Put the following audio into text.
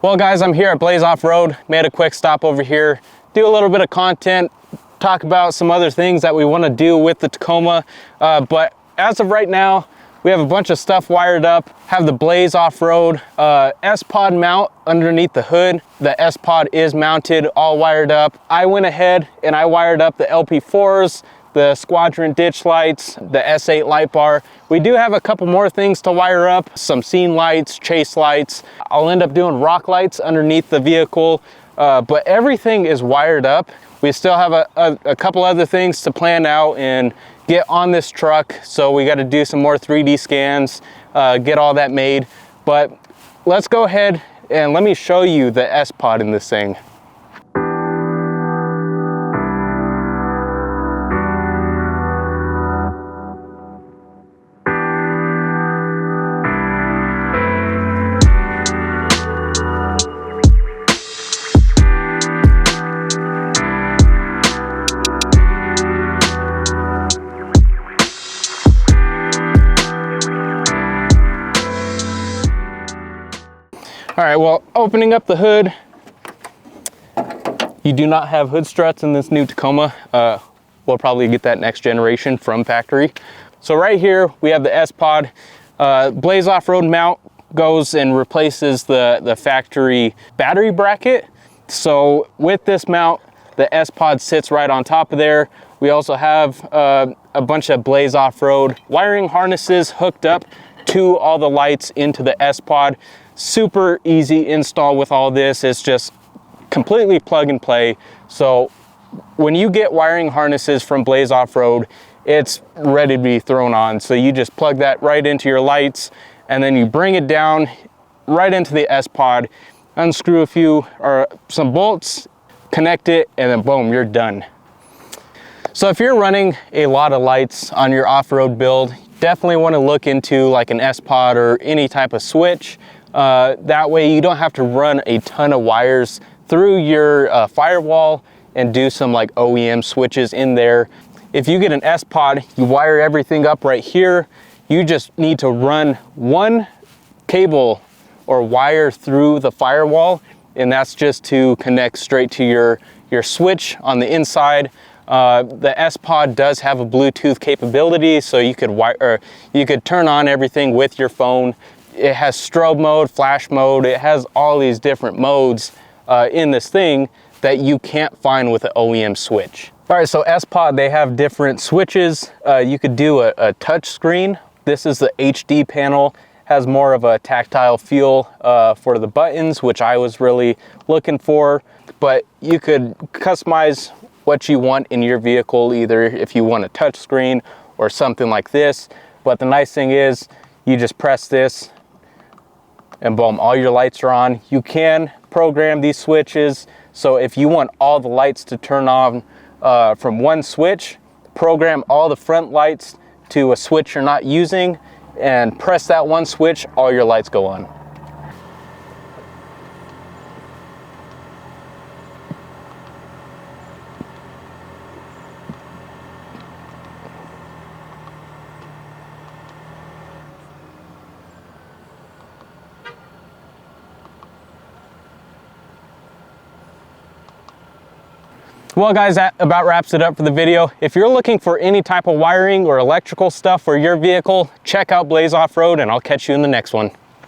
Well guys, I'm here at Blaze Off-Road. Made a quick stop over here, do a little bit of content, talk about some other things that we want to do with the Tacoma. But as of right now, we have a bunch of stuff wired up. Have the Blaze Off-Road S-Pod mount underneath the hood. The S-Pod is mounted, all wired up. I went ahead and I wired up the LP4s, the Squadron ditch lights, the S8 light bar. We do have a couple more things to wire up, some scene lights, chase lights. I'll end up doing rock lights underneath the vehicle, but everything is wired up. We still have a couple other things to plan out and get on this truck. So we got to do some more 3D scans, get all that made. But let's go ahead and let me show you the S-Pod in this thing. All right, well, opening up the hood, you do not have hood struts in this new Tacoma. We'll probably get that next generation from factory. So right here, we have the S-Pod. Blaze Off-Road mount goes and replaces the factory battery bracket. So with this mount, the S-Pod sits right on top of there. We also have a bunch of Blaze Off-Road wiring harnesses hooked up to all the lights into the S-Pod. Super easy install with all this. It's just completely plug and play. So when you get wiring harnesses from Blaze Off-Road, it's ready to be thrown on. So you just plug that right into your lights and then you bring it down right into the S-Pod, unscrew a few or some bolts, connect it, and then boom, you're done. So if you're running a lot of lights on your off-road build, definitely want to look into like an S-Pod or any type of switch. That way you don't have to run a ton of wires through your firewall and do some like OEM switches in there. If you get an S-Pod, you wire everything up right here. You just need to run one cable or wire through the firewall, and that's just to connect straight to your switch on the inside. The S-Pod does have a Bluetooth capability, so you could turn on everything with your phone. It has strobe mode, flash mode. It has all these different modes in this thing that you can't find with an OEM switch. All right, so S-Pod, they have different switches. You could do a touch screen. This is the HD panel, has more of a tactile feel for the buttons, which I was really looking for. But you could customize what you want in your vehicle, either if you want a touch screen or something like this. But the nice thing is you just press this and boom, all your lights are on. You can program these switches. So if you want all the lights to turn on from one switch, program all the front lights to a switch you're not using and press that one switch, all your lights go on. Well guys, that about wraps it up for the video. If you're looking for any type of wiring or electrical stuff for your vehicle, check out Blaze Off-Road and I'll catch you in the next one.